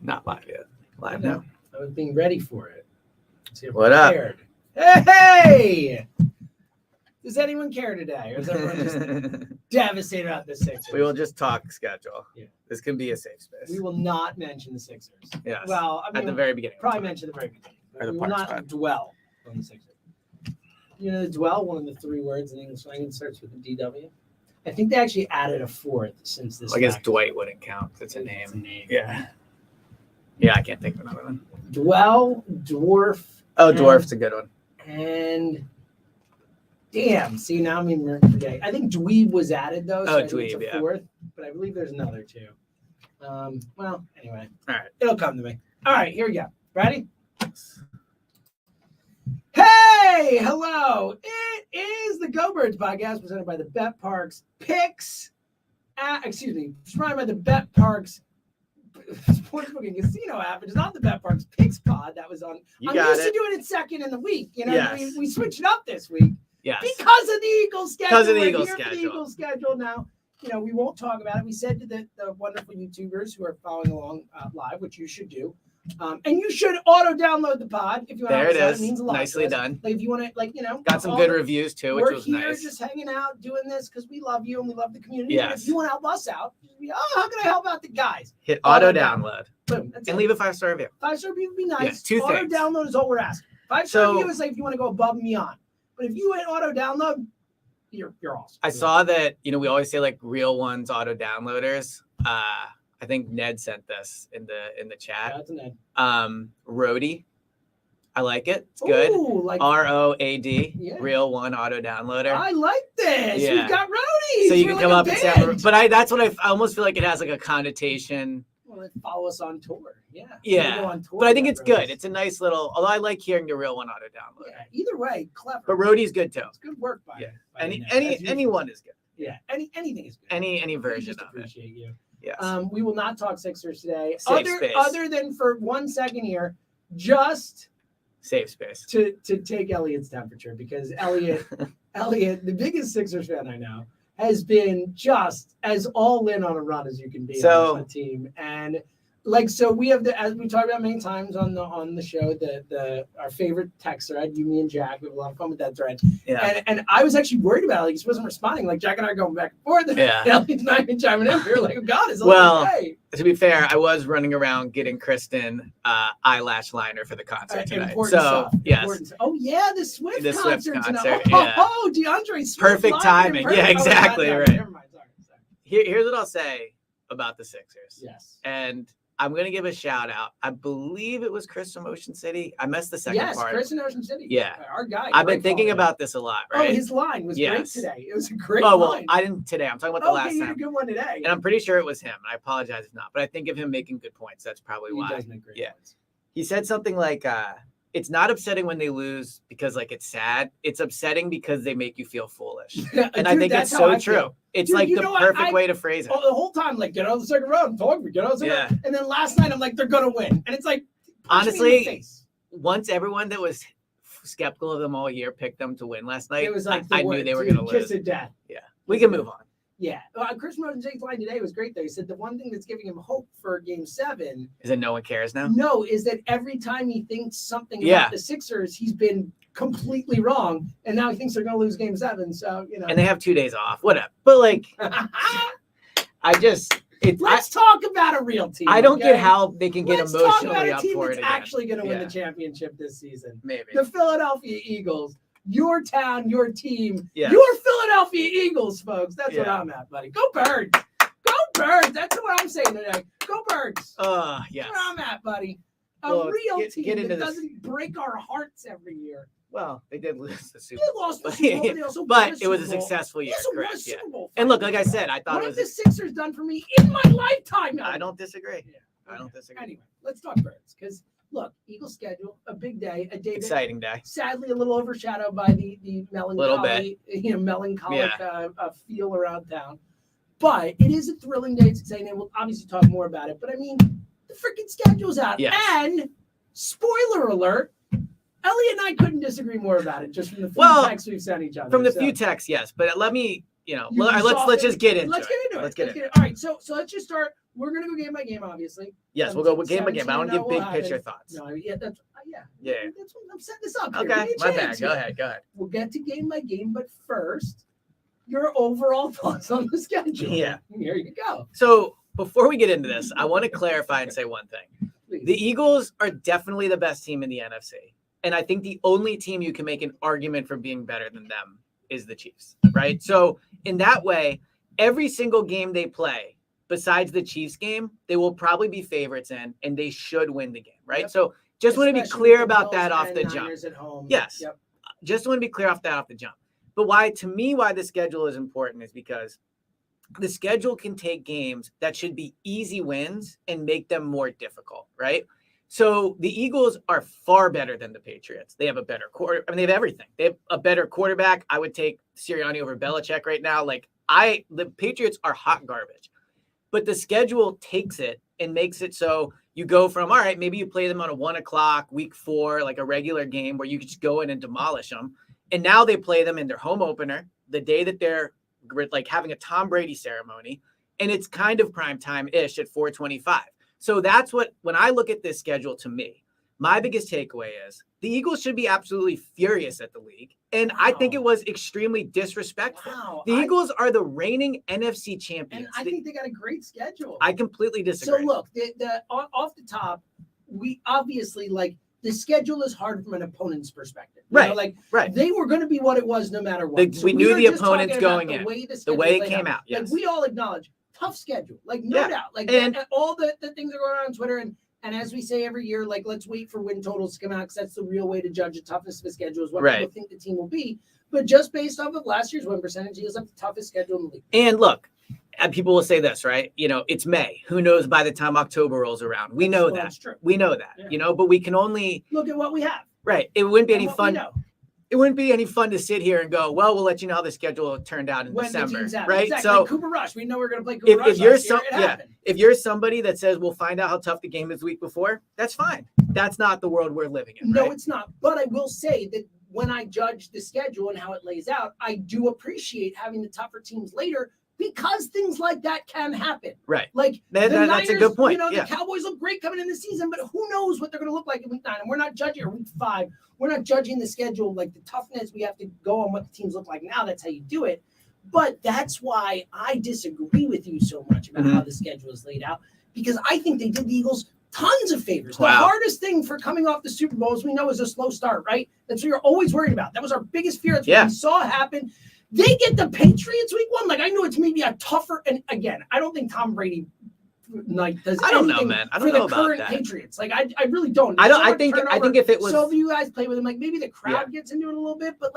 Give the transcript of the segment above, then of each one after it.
Not live yet. Live now. I was being ready for it. What up? Hey! Does anyone care today? Or is everyone just devastated about the Sixers? We will just talk schedule. Yeah. This can be a safe space. We will not mention the Sixers. Yes. Well, I mean, at the very beginning. Probably mention the very beginning. Or the We will Parks not pod. dwell on the Sixers. You know, dwell, one of the 3 words in English language starts with a DW. I think they actually added a 4th since this. I guess fact. Dwight wouldn't count. It's a It's name. Yeah. Yeah, I can't think of another one. Dwell, dwarf. Oh, dwarf's a good one. And damn, see now I'm even forgetting. I think dweeb was added though, so Oh, I think it's dweeb, a yeah. 4th, but I believe there's another 2. Well, anyway, All right. it'll come to me. All right, here we go. Ready? Hey, hello. It is the Go Birds podcast presented by the Bet Parks Picks. Presented by the Bet Parks Sportsbook and Casino app. It's not the Bet Parks Picks pod that was on. You I'm got used it. to doing it second in the week. You know, Yes. we switched it up this week Yes. because of the Eagles schedule. Because of the We're Eagles here for schedule. The Eagles schedule now. You know, we won't talk about it. We said to the wonderful YouTubers who are following along live, which you should do. And you should auto-download the pod if you want to. There it help us out. is. It means a lot. Nicely to us. done. Like if you want to, like, you know, Got some all good the- reviews too, which We're was here nice. just hanging out, doing this because we love you and we love the community. And Yes. if you want to help us out, how can I help out the guys? Hit auto auto download Boom. That's and it. leave a 5-star review. 5-star review would be nice. Yeah, 2 auto things. download is all we're asking. 5-star So- review is like if you want to go above and beyond. But if you hit auto download, you're awesome. I saw that, we always say like real ones auto downloaders. I think Ned sent this in the chat. That's an Ed. Roadie. I like it. It's good. Ooh, like ROAD. Yeah. Real one auto downloader. I like this. Yeah. We've got roadies. So you We're can like come a up and say, band. but that's what I almost feel like it has like a connotation. Well, they follow us on tour. Yeah. Yeah. We go on tour But I think with it's good. roadies. It's a nice little, although I like hearing the real one auto downloader. Yeah. Either way, clever. But Roadie's good too. It's good work by Yeah. by Any Ned, as usual. anyone is good. Yeah. Anything is good. Any We version just of it. appreciate you. Yes. We will not talk Sixers today. Safe space. Other than for 1 second here, just Safe space. to take Elliot's temperature because Elliot, the biggest Sixers fan I know, has been just as all in on a run as you can be on a team. And so we have as we talked about many times on the show, our favorite text thread, you, me, and Jack. We have a lot of fun with that thread. Yeah. And I was actually worried about it. He just wasn't responding. Like Jack and I are going back and forth. And Yeah. Elliot's not even chiming in. We were like, oh God, is Well, okay? To be fair, I was running around getting Kristen eyelash liner for the concert tonight. Important So stuff. yes, Important stuff. Oh yeah, the Swift The Swift concert tonight. concert, Oh, yeah. oh, DeAndre Swift. Perfect live timing. in Yeah, person. exactly, Oh, right. Never mind. Sorry. here's what I'll say about the Sixers. Yes. And I'm gonna give a shout out. I believe it was Chris from Ocean City. I missed the second Yes, part. Chris in Ocean City. Yeah. Our guy. I've been great thinking follower. about this a lot, right? Oh, his line was great Yes. today. It was a great Oh well, line. I didn't today. I'm talking about the Okay, last you had time. a good one today. And I'm pretty sure it was him. I apologize if not, but I think of him making good points. That's probably He why. does make great Yeah. points. He said something like, it's not upsetting when they lose because like it's sad. It's upsetting because they make you feel foolish. And I Dude, think that's it's how so I true. feel. It's Dude, like you the know what? perfect way to phrase it. Oh, the whole time, like, get on the second row, talk, get on the second Yeah. row. And then last night, I'm like, they're going to win. And it's like, punch me in the Honestly, face. Once everyone that was skeptical of them all year picked them to win last night, It was like I knew they were going to kiss lose. of death. Yeah. We can move on. Yeah. Chris Rosen's line today was great, though. He said the one thing that's giving him hope for Game 7 Is it no one cares now? No, is that every time he thinks something Yeah. about the Sixers, he's been completely wrong. And now he thinks they're going to lose Game 7. So, you know. And they have 2 days off. Whatever. But like, Let's talk about a real team. I don't okay? get how they can get Let's talk about emotionally a up team for that's it again. actually going to win Yeah. the championship this season. Maybe. The Philadelphia Eagles, your town, your team, Yes. your Philadelphia Eagles, folks. That's what Yeah. I'm at, buddy. Go Birds. Go Birds. That's what I'm saying today. Go Birds. Yes. That's where I'm at, buddy. A Well, real get team into that this. doesn't break our hearts every year. Well, they did lose the They Super Bowl. lost the Super Bowl, but they also won But a it was a Super Bowl. successful They year, also won a correct? Yeah. Super Bowl. And look, like I said, I thought what it have was. the Sixers done for me in my lifetime? I don't disagree. I don't disagree. Anyway, let's talk Birds. Because, look, Eagles schedule, a big day, a day that Exciting day. sadly a little overshadowed by the melancholy, melancholic feel around town. But it is a thrilling day. It's exciting. And we'll obviously talk more about it. But I mean, the freaking schedule's out. Yes. And spoiler alert, Elliot and I couldn't disagree more about it just from the few Well, texts we've sent each other. From the So, few texts, yes. But let me, let's just get into it. Let's get into it. All right, so let's just start. We're gonna go game by game, obviously. Yes, we'll go game by game. I don't give big picture thoughts. No, that's yeah. That's what I'm setting this up. Okay, my bad. Go ahead. We'll get to game by game, but first, your overall thoughts on the schedule. Yeah, here you go. So before we get into this, I want to clarify and say one thing. Please. The Eagles are definitely the best team in the NFC, and I think the only team you can make an argument for being better than them is the Chiefs, right? So in that way, every single game they play, besides the Chiefs game, they will probably be favorites in, and they should win the game, right? Yep. So just want to be clear about that off the jump. At home. Yes. Yep. Just want to be clear off the jump. But why the schedule is important is because the schedule can take games that should be easy wins and make them more difficult, right? So the Eagles are far better than the Patriots. They have a better they have everything. They have a better quarterback. I would take Sirianni over Belichick right now. The Patriots are hot garbage. But the schedule takes it and makes it so you go from, all right, maybe you play them on a 1:00 week 4, like a regular game where you could just go in and demolish them. And now they play them in their home opener, the day that they're having a Tom Brady ceremony. And it's kind of prime time-ish at 4:25. So that's when I look at this schedule, to me, my biggest takeaway is the Eagles should be absolutely furious at the league. And I think it was extremely disrespectful. The Eagles are the reigning NFC champions. And I think they got a great schedule. I completely disagree. So look, off the top, we obviously the schedule is hard from an opponent's perspective. Right. Right. They were going to be what it was no matter what. We knew the opponents going in. The way it came out. Yes. We all acknowledge tough schedule. No doubt. And all the things that are going on Twitter and as we say every year, let's wait for win totals to come out because that's the real way to judge the toughness of a schedule is what people think the team will be. But just based off of last year's win percentage, he has the toughest schedule in the league. And look, people will say this, right? It's May. Who knows by the time October rolls around? We know that. That's true. We know that, but we can only look at what we have. Right. It wouldn't be any fun. It wouldn't be any fun to sit here and go, well, we'll let you know how the schedule turned out in December, right? Exactly. So Cooper Rush, we know we're going to play Cooper Rush. If you're somebody that says we'll find out how tough the game is the week before, that's fine. That's not the world we're living in. No, right? It's not. But I will say that when I judge the schedule and how it lays out, I do appreciate having the tougher teams later because things like that can happen. Right. Niners, that's a good point. The Cowboys look great coming in the season, but who knows what they're going to look like in week 9? And we're not judging week 5. We're not judging the schedule, the toughness. We have to go on what the teams look like now. That's how you do it. But that's why I disagree with you so much about how the schedule is laid out, because I think they did the Eagles tons of favors. Wow. The hardest thing for coming off the Super Bowl, as we know, is a slow start, right? That's what you're always worried about. That was our biggest fear. That's what we saw happen. They get the Patriots week 1. I knew it's maybe a tougher, and again, I don't think Tom Brady does. I don't know, man. I don't know about that. Patriots, I really don't. I think if it was, so if you guys play with them, maybe the crowd gets into it a little bit, but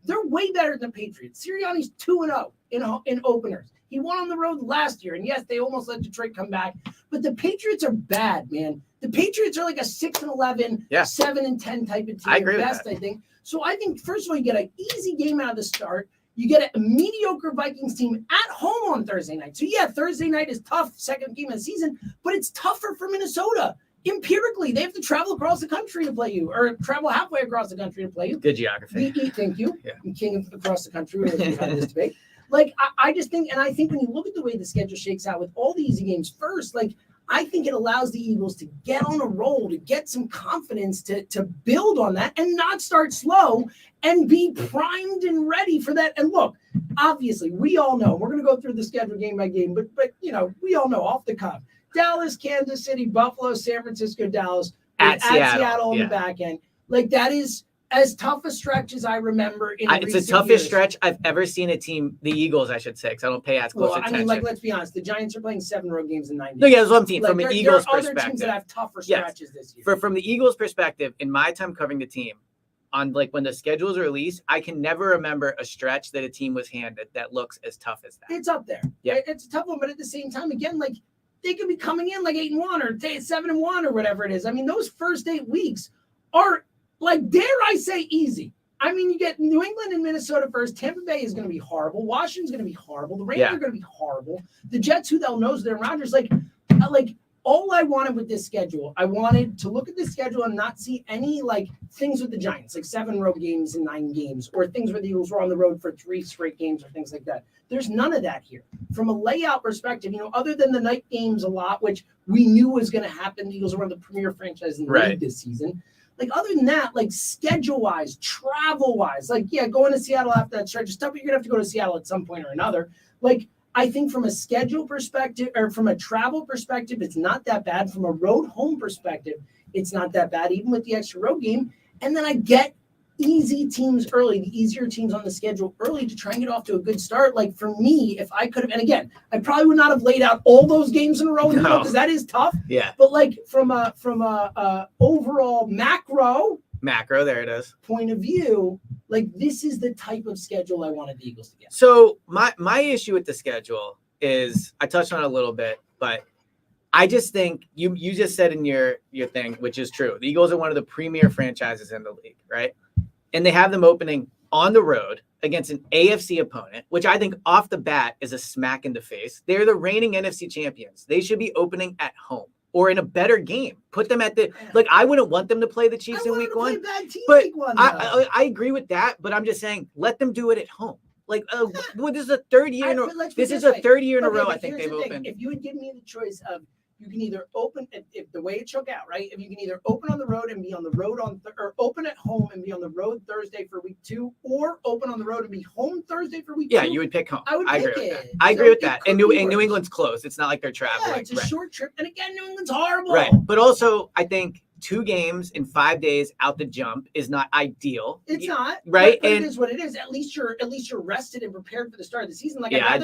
they're way better than the Patriots. Sirianni's 2-0 in openers. He won on the road last year, and yes, they almost let Detroit come back, but the Patriots are bad, man. The Patriots are a 6-11, 7-10 type of team. I agree best, with that. I think. So I think first of all, you get an easy game out of the start. You get a mediocre Vikings team at home on Thursday night. So, Thursday night is tough, second game of the season, but it's tougher for Minnesota. Empirically, they have to travel across the country to play you, or travel halfway across the country to play you. Good geography. Thank you. Yeah. King of across the country. We've had this debate. I just think, and I think when you look at the way the schedule shakes out with all the easy games first, I think it allows the Eagles to get on a roll, to get some confidence, to build on that and not start slow and be primed and ready for that. And look, obviously, we all know, we're going to go through the schedule game by game, but we all know off the cuff, Dallas, Kansas City, Buffalo, San Francisco, Dallas, at Seattle on the back end. That is as tough a stretch as I remember it's the toughest years. Stretch I've ever seen a team, the Eagles, I should say, because I don't pay as close attention. Let's be honest. The Giants are playing 7 road games in 9 days. No, that's what I'm saying. From an Eagles perspective. There are other teams that have tougher stretches this year. From the Eagles perspective, in my time covering the team, on when the schedules are released, I can never remember a stretch that a team was handed that looks as tough as that. It's up there. Yeah. It's a tough one, but at the same time, again, they could be coming in 8-1 or 7-1 or whatever it is. I mean, those first 8 weeks are, dare I say, easy. I mean, you get New England and Minnesota first. Tampa Bay is going to be horrible. Washington's going to be horrible. The Rangers are going to be horrible. The Jets, who the hell knows, they're Rodgers. all I wanted with this schedule, I wanted to look at the schedule and not see any like things with the Giants, like 7 road games and 9 games, or things where the Eagles were on the road for 3 straight games or things like that. There's none of that here. From a layout perspective, other than the night games a lot, which we knew was going to happen. The Eagles are one of the premier franchises in the league this season. Like, other than that, like, schedule-wise, travel-wise, like, yeah, going to Seattle after that stretch is tough, but you're going to have to go to Seattle at some point or another. Like, I think from a schedule perspective or from a travel perspective, it's not that bad. From a road home perspective, it's not that bad, even with the extra road game. And then I get easy teams early, the easier teams on the schedule early to try and get off to a good start. Like, for me, if I could have, and again, I probably would not have laid out all those games in a row because that is tough. Yeah. But like from a overall macro, there it is, point of view, like, this is the type of schedule I wanted the Eagles to get. So my issue with the schedule is, I touched on it a little bit, but I just think you just said in your thing, which is true. The Eagles are one of the premier franchises in the league, right? And they have them opening on the road against an AFC opponent, which I think off the bat is a smack in the face. They're the reigning NFC champions. They should be opening at home or in a better game. Put them at like, I wouldn't want them to play the Chiefs in week 1. But I agree with that, but I'm just saying, let them do it at home. Like, this is a third year in a row. This is a third year in a row I think they've opened. If you would give me the choice of, you can either open, if the way it shook out, right? If you can either open on the road and be on the road or open at home and be on the road Thursday for week 2, or open on the road and be home Thursday for week 2. Yeah, you would pick home. I agree with that. I So agree with that. it And could be New worse. England's close. It's not like they're traveling. Yeah, it's a short trip. And again, New England's horrible. Right. But also, I think 2 games in 5 days out the jump is not ideal. It's not. Right. But and it is what it is. At least you're rested and prepared for the start of the season. Like, yeah,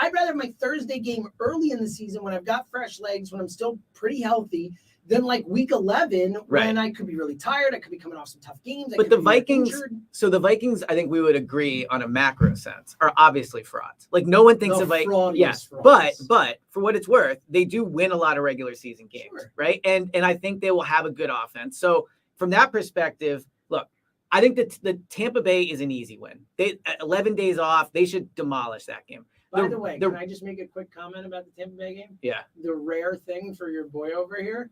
I'd rather my Thursday game early in the season when I've got fresh legs, when I'm still pretty healthy, than like week 11 when I could be really tired. I could be coming off some tough games. But the Vikings, the Vikings, I think we would agree on a macro sense, are obviously frauds. Like, no one thinks of Vikings. Yes, but for what it's worth, they do win a lot of regular season games, right? And I think they will have a good offense. So from that perspective, look, I think that the Tampa Bay is an easy win. They 11 days off. They should demolish that game. By the way, can I just make a quick comment about the Tampa Bay game? Yeah. The rare thing for your boy over here,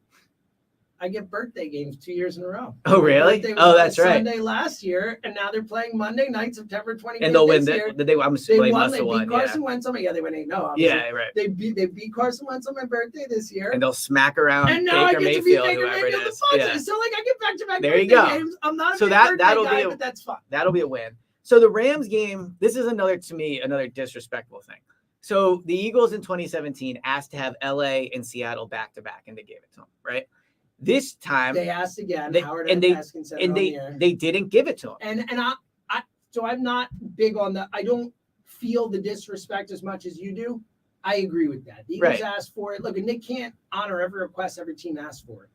I get birthday games 2 years in a row. Oh, really? Oh, that's right. Sunday last year, and now they're playing Monday night, September 25th. And they'll win. I'm assuming they must have won. They beat Carson Wentz on my. Yeah, they win 8-0. Obviously. Yeah, right. They beat Carson Wentz on my birthday this year, and they'll smack around. And now Baker I get to beat Baker whoever it is. Yeah. So like, I get back-to-back there birthday you go. games. I'm not a so big that birthday that'll guy, be but that's fun. That'll be a win. So the Rams game. This is another disrespectful thing. So the Eagles in 2017 asked to have LA and Seattle back to back, and they gave it to them, right? This time they asked again. Howard and they didn't give it to them. And so I'm not big on that. I don't feel the disrespect as much as you do. I agree with that. The Eagles asked for it. Look, and they can't honor every request every team asks for it.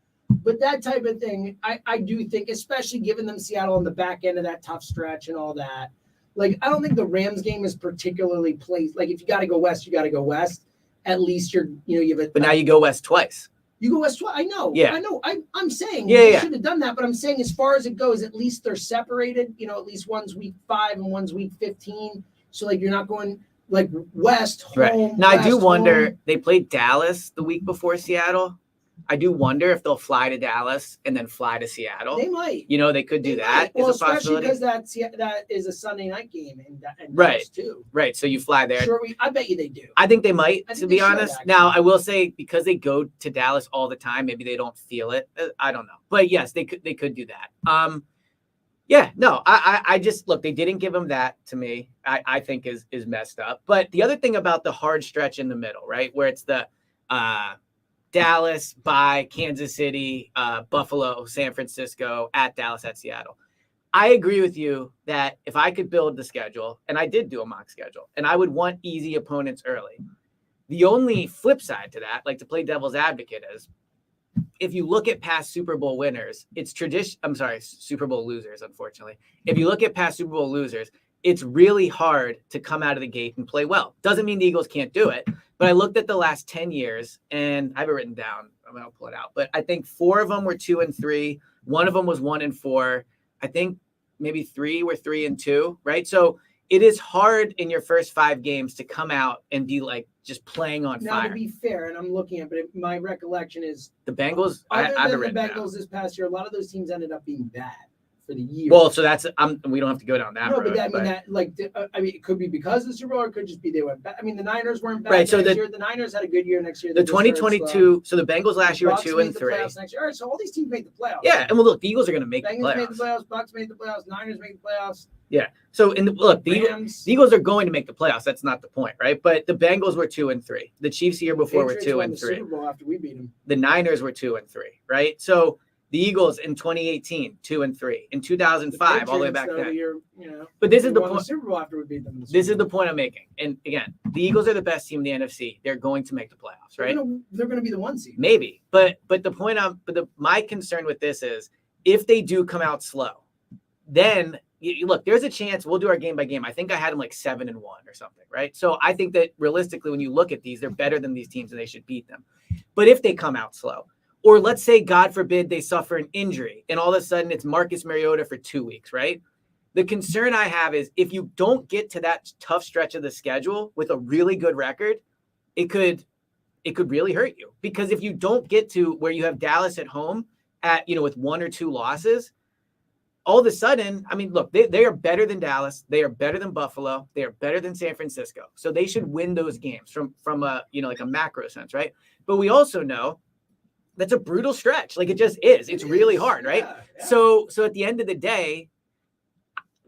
But that type of thing, I do think, especially giving them Seattle on the back end of that tough stretch and all that. Like, I don't think the Rams game is particularly placed. Like, if you got to go west, you got to go west. At least you have a. But now you go west twice. You go west twice. I know. Yeah. I know. I'm saying they should have done that. But I'm saying, as far as it goes, at least they're separated. At least one's week 5 and one's week 15. So like, you're not going like west home. Right. Now I do wonder. Home. They played Dallas the week before Seattle. I do wonder if they'll fly to Dallas and then fly to Seattle. They might. They could do that. Well, is a possibility. Especially because that is a Sunday night game in right. Dallas too. Right. So you fly there. Sure, I bet you they do. I think they might, to be honest. Should, now, I will say, because they go to Dallas all the time, maybe they don't feel it. I don't know. But yes, they could do that. Yeah, no, I just look, they didn't give them that to me. I think is messed up. But the other thing about the hard stretch in the middle, right, where it's the Dallas by Kansas City, Buffalo, San Francisco, at Dallas, at Seattle. I agree with you that if I could build the schedule, and I did do a mock schedule, and I would want easy opponents early. The only flip side to that, like to play devil's advocate, is if you look at past Super Bowl winners, Super Bowl losers, unfortunately. If you look at past Super Bowl losers, it's really hard to come out of the gate and play well. Doesn't mean the Eagles can't do it, but I looked at the last 10 years, and I have it written down. I'm going to pull it out. But I think 4 of them were 2-3. 1 of them was 1-4. I think maybe 3 were 3-2, right? So it is hard in your first 5 games to come out and be like just playing on Now, fire. to be fair, and I'm looking at, but my recollection is The Bengals, other I than the Bengals Bengals this past year, a lot of those teams ended up being bad for the year. Well, so that's we don't have to go down that no, road. But it could be because of the Super Bowl, or it could just be they went bad. I mean, the Niners weren't bad Right, so next year. The Niners had a good year next year. The 2022, so the Bengals last year were 2-3. Next year. All right, so all these teams made the playoffs. Yeah, and well, look, the Eagles are going to make Bengals the playoffs. made the playoffs. Bucks made the playoffs. Niners made the playoffs. Yeah. So look, the Rams. Eagles are going to make the playoffs. That's not the point, right? But the Bengals were 2-3. The Chiefs the year before were 2-3. The Super Bowl after we beat them. The Niners were 2-3, right? So the Eagles in 2018, 2-3. In 2005, all the way back then. But this is the point. The Super Bowl after we beat them. This is the point I'm making. And again, the Eagles are the best team in the NFC. They're going to make the playoffs, right? They're going to be the 1 seed. Maybe, but my concern with this is if they do come out slow, then look, there's a chance we'll do our game by game. I think I had them like 7-1 or something, right? So I think that realistically, when you look at these, they're better than these teams and they should beat them. But if they come out slow, or let's say, God forbid, they suffer an injury and all of a sudden it's Marcus Mariota for 2 weeks, right? The concern I have is if you don't get to that tough stretch of the schedule with a really good record, it could really hurt you. Because if you don't get to where you have Dallas at home with 1 or 2 losses, all of a sudden, I mean, look, they are better than Dallas. They are better than Buffalo. They are better than San Francisco. So they should win those games from a, like a macro sense, right? But we also know that's a brutal stretch. Like it just is. It's really hard, right? Yeah. So at the end of the day,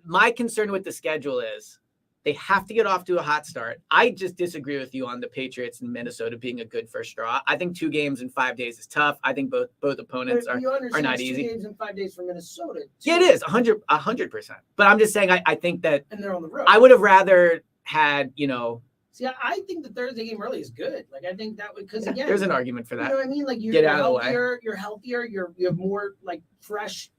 my concern with the schedule is they have to get off to a hot start. I just disagree with you on the Patriots and Minnesota being a good first draw. I think 2 games in 5 days is tough. I think both opponents are not easy. 2 games in 5 days for Minnesota. Yeah, it is 100%. But I'm just saying, I think that, and they're on the road. I would have rather had, See, I think the Thursday game early is good. Like, I think that would, because again, there's an argument for that. You know what I mean? Like, Get out of the way. You're healthier. You have more like fresh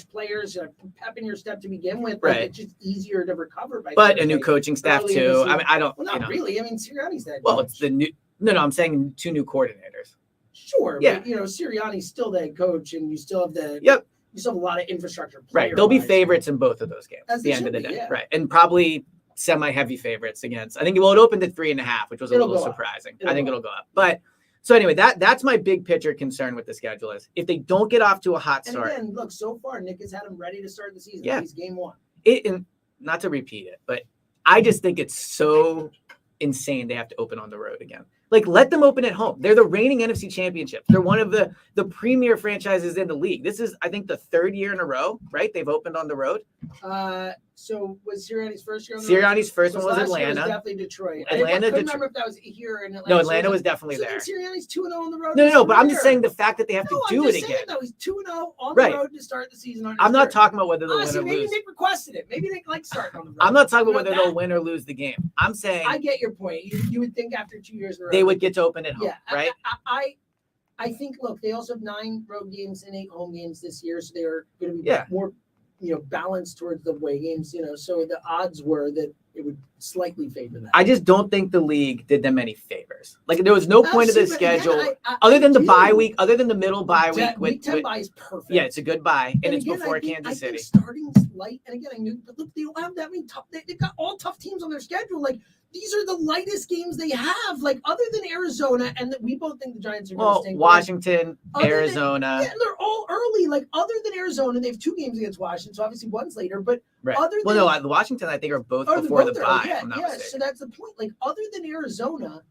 players, pep in your step to begin with. Like, right. It's just easier to recover. But a new coaching staff too. I mean, I don't. Well, not really. I mean, Sirianni's that. Well, coach. it's the new. No, I'm saying 2 new coordinators. Sure. Yeah. But, Sirianni's still the head coach, and you still have the. Yep. You still have a lot of infrastructure. Right. They'll be favorites in both of those games at the end of the day. Yeah. Right. And probably semi-heavy favorites against. I think it opened at 3.5, which was a little surprising. I think it'll go up. But so anyway, that's my big picture concern with the schedule is if they don't get off to a hot start. And again, look, so far Nick has had them ready to start the season. Yeah. He's game 1. And not to repeat it, but I just think it's so insane they have to open on the road again. Like, let them open at home. They're the reigning NFC championship. They're one of the premier franchises in the league. This is, I think, the 3rd year in a row, right? They've opened on the road. So was Sirianni's first year on the road? Sirianni's first one was Atlanta. Was definitely Detroit. Atlanta, I couldn't remember if that was here in Atlanta. No, Atlanta was definitely so there. Sirianni's 2-0 on the road. No, but I'm just saying the fact that they have to do it again. No, he's 2-0 on the road to start the season. I'm not talking about whether they'll win or lose. Maybe Nick requested it. Maybe Nick likes starting on the road. I'm not talking about whether they'll win or lose the game. I'm saying I get your point. You would think after 2 years in a row they would get to open at home, right? I think. Look, they also have 9 road games and 8 home games this year, so they're going to be more, balanced towards the away games. So the odds were that it would slightly favor that. I just don't think the league did them any favors. Like there was no point of the schedule other than the bye week, other than the middle bye week. Week 10 bye is perfect. Yeah, it's a good bye, and it's before Kansas City. Starting light, and again, I knew, but look, they don't have that many tough. They've got all tough teams on their schedule. Like these are the lightest games they have. Like other than Arizona, and we both think the Giants are going to stink. Washington, Arizona. They're all early. Like other than Arizona, they have 2 games against Washington, so obviously one's later. But other than the Washington, I think are both before the bye. So that's the point. Like other than Arizona,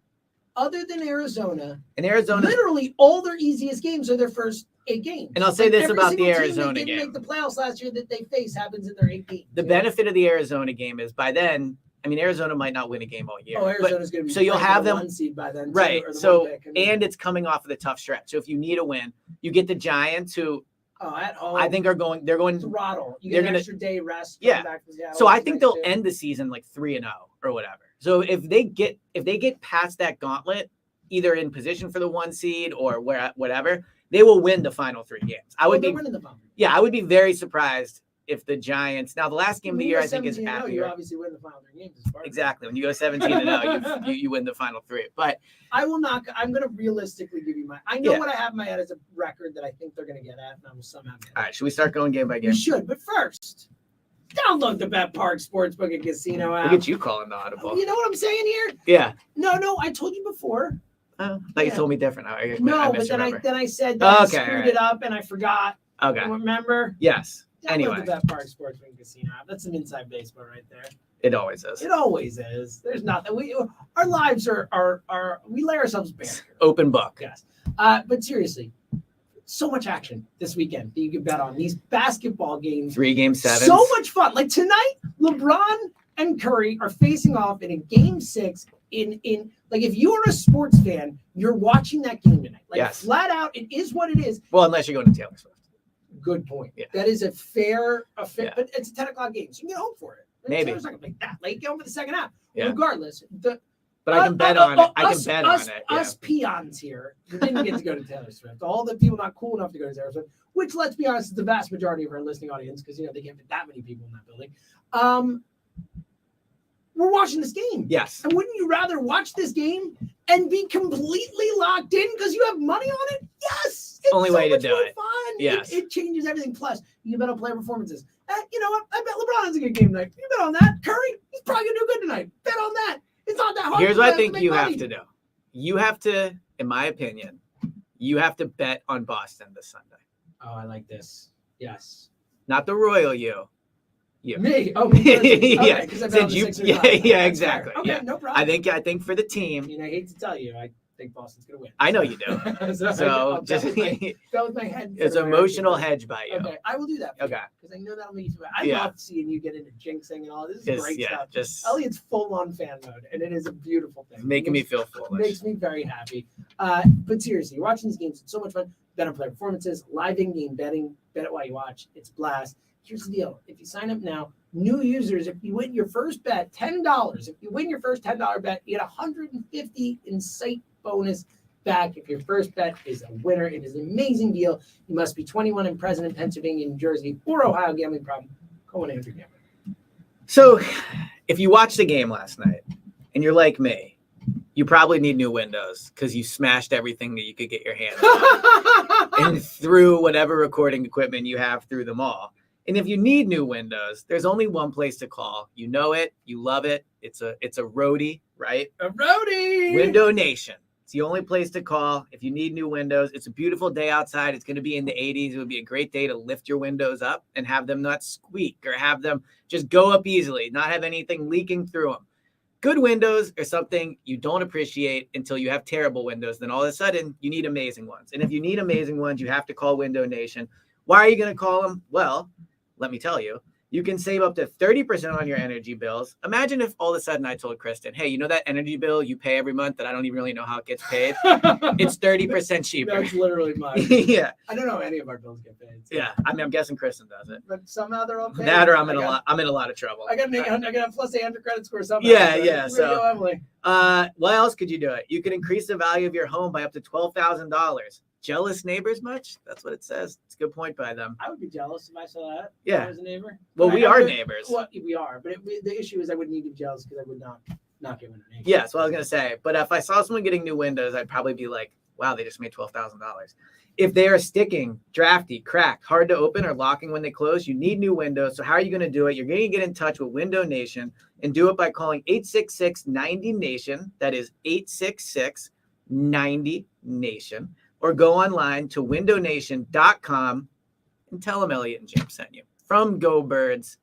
and Arizona, literally all their easiest games are their first 8 games. And I'll say this about the Arizona game: didn't make the playoffs last year that they face happens in their 8 games. The benefit of the Arizona game is by then. I mean, Arizona might not win a game all year. Oh, Arizona's going to be so you'll have them 1 seed by then, right? So and it's coming off of the tough stretch. So if you need a win, you get the Giants, who at home, I think they're going. They're going throttle. You get an extra day rest. Yeah. Back to Seattle, so I think they'll end the season like 3-0 or whatever. So if they get past that gauntlet, either in position for the 1 seed or whatever, they will win the final 3 games. I would be very surprised if the Giants. Now the last game of the year I think is at you obviously win the final 3 games. Exactly. When you go 17-0, you win the final 3. But I will not. I'm going to realistically give you I know what I have in my head as a record that I think they're going to get at, and I will somehow get. All right. Should we start going game by game? We should, but first, Download the Bet Park Sportsbook and Casino app. Look at you calling the audible. You know what I'm saying here? Yeah. No, I told you before. Oh, I thought you told me different. But then I said that I screwed it up and I forgot. Okay. Remember? Yes. Download the Bet Park Sportsbook and Casino app. That's some inside baseball right there. It always is. It always is. There's nothing. Our lives are we lay ourselves bare. Open book. Yes. But seriously, so much action this weekend that you can bet on. These basketball games. 3 game 7s. So much fun. Like tonight, LeBron and Curry are facing off in a game 6 in like if you're a sports fan, you're watching that game tonight. Like yes. Flat out, it is what it is. Well, unless you're going to Taylor Swift. Good point. Yeah. That is a fair, but it's a 10 o'clock game, so you can get home for it. Maybe. Taylor's not gonna make that late. Get home for the second half. Yeah. Regardless, but I can bet on it. I can bet on it. Yeah. Us peons here who didn't get to go to Taylor Swift. All the people not cool enough to go to Taylor Swift, which, let's be honest, is the vast majority of our listening audience because they can't fit that many people in that building. We're watching this game. Yes. And wouldn't you rather watch this game and be completely locked in because you have money on it? Yes. It's only way to do it. Fun. Yes. It changes everything. Plus, you can bet on player performances. You know what? I bet LeBron has a good game tonight. You bet on that. Curry, he's probably going to do good tonight. Bet on that. It's not that hard. Here's what I think you have to do. You have to, in my opinion, you have to bet on Boston this Sunday. Oh, I like this. Yes. Not the royal you. You. Me? Oh, okay, yeah. Exactly. Okay, yeah. no problem. I think for the team. I hate to tell you, I think Boston's gonna win. I know you do. so just that was my head. It's an emotional hedge by you. Okay, I will do that. Okay. Because I know that'll make you feel. I love seeing you get into jinxing and all this. Is great stuff. Elliot's full on fan mode, and it is a beautiful thing. Making me feel foolish. Makes me very happy. But seriously, you're watching these games. It's so much fun. Bet on player performances, live in-game betting. Bet it while you watch. It's a blast. Here's the deal. If you sign up now, new users, if you win your first bet, $10. If you win your first $10 bet, you get $150 in site bonus back. If your first bet is a winner, it is an amazing deal. You must be 21 and present in Pennsylvania, New Jersey, or Ohio. Gambling problem. Call 1-800-GAMBLER. So if you watched the game last night and you're like me, you probably need new windows because you smashed everything that you could get your hands on and threw whatever recording equipment you have through them all. And if you need new windows, there's only one place to call. You know it. You love it. It's a roadie, right? A roadie! Window Nation. It's the only place to call if you need new windows. It's a beautiful day outside. It's going to be in the 80s. It would be a great day to lift your windows up and have them not squeak or have them just go up easily, not have anything leaking through them. Good windows are something you don't appreciate until you have terrible windows. Then all of a sudden, you need amazing ones. And if you need amazing ones, you have to call Window Nation. Why are you going to call them? Well, let me tell you, you can save up to 30% on your energy bills. Imagine if all of a sudden I told Kristen, hey, you know that energy bill you pay every month that I don't even really know how it gets paid? It's 30% cheaper. That's literally mine. Yeah. I don't know any of our bills get paid. So. Yeah. I mean, I'm guessing Kristen does it. But somehow they're all paid. That or I'm in a lot of trouble. I got a plus 800 credit score somehow. Yeah. So, go, Emily. What else could you do it? You could increase the value of your home by up to $12,000. Jealous neighbors much? That's what it says. It's a good point by them. I would be jealous if I saw that. Yeah. As a neighbor. Well, we are neighbors. Well, we are. But the issue is I would need to be jealous because I would not give them a neighbor. Yes, what I was going to say. But if I saw someone getting new windows, I'd probably be like, wow, they just made $12,000. If they are sticking, drafty, cracked, hard to open, or locking when they close, you need new windows. So how are you going to do it? You're going to get in touch with Window Nation and do it by calling 866-90-NATION. That is 866-90-NATION. Or go online to windownation.com and tell them Elliot and Jim sent you. From Go Birds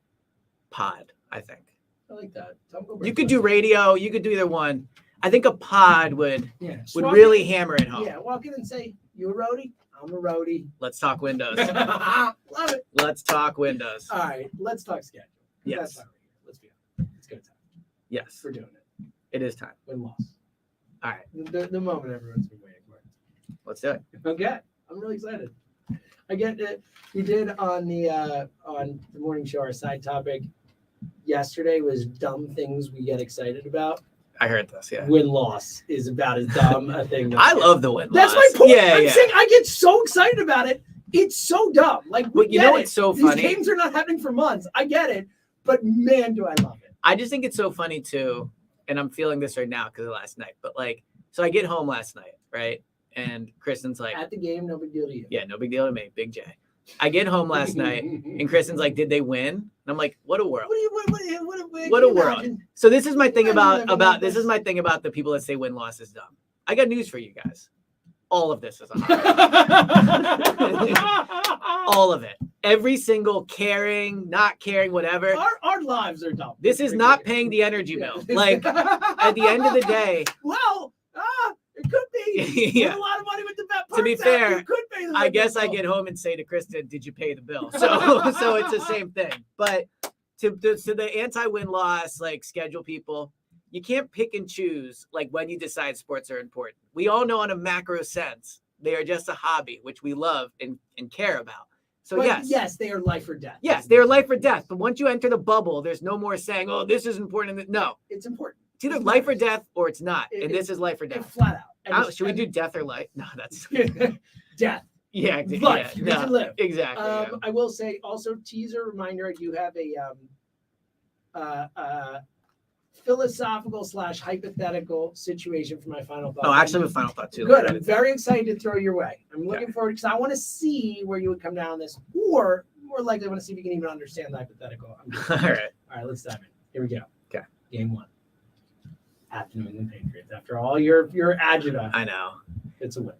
Pod, I think. I like that. You could do radio. You could do either one. I think a pod would really hammer it home. Yeah, walk in and say, you a roadie? I'm a roadie. Let's talk windows. Love it. Let's talk windows. All right, let's talk schedule. Yes. Let's be honest. It's good time. Yes. We're doing it. It is time. Win-loss. All right. The moment everyone's been waiting for. Let's do it. Okay. I'm really excited. I get it. We did on the morning show, our side topic yesterday was dumb things we get excited about. I heard this, yeah. Win-loss is about as dumb a thing. I love the win-loss. That's my point. Yeah, I'm saying I get so excited about it. It's so dumb. Like, you know what's so funny? These games are not happening for months. I get it. But, man, do I love it. I just think it's so funny, too, and I'm feeling this right now because of last night. But, like, so I get home last night, right? And Kristen's like... At the game, no big deal to you. Yeah, no big deal to me. Big J. I get home last night, and Kristen's like, "Did they win?" And I'm like, "What a world! What What a world!" So this is my thing about this is my thing about the people that say win-loss is dumb. I got news for you guys. All of this is a hobby. All of it. Every single caring, not caring, whatever. Our lives are dumb. This is not paying the energy bill. Like, at the end of the day. Well, it could be. Yeah. A lot of money with the bet. To be fair, could pay the I guess bill. I get home and say to Kristen, "Did you pay the bill?" So it's the same thing. But to the anti-win-loss, like, schedule people, you can't pick and choose like when you decide sports are important. We all know on a macro sense, they are just a hobby, which we love and care about. So but yes, they are life or death. Yes, they are life or death. But once you enter the bubble, there's no more saying, "Oh, this is important." No, it's important. It's either life or death, or it's not. And this is life or death. Flat out. Should we do death or life? No, that's death. Yeah, life. Yeah, You can live. Exactly. I will say also, teaser reminder: I do have a philosophical / hypothetical situation for my final thought. Oh, actually, with final thought too. Good. I'm very excited to throw your way. I'm looking forward because I want to see where you would come down on this, or more likely, I want to see if you can even understand the hypothetical. All right, let's dive in. Here we go. Okay. Game 1. At the New England Patriots. After all your adjective, I know it's a win.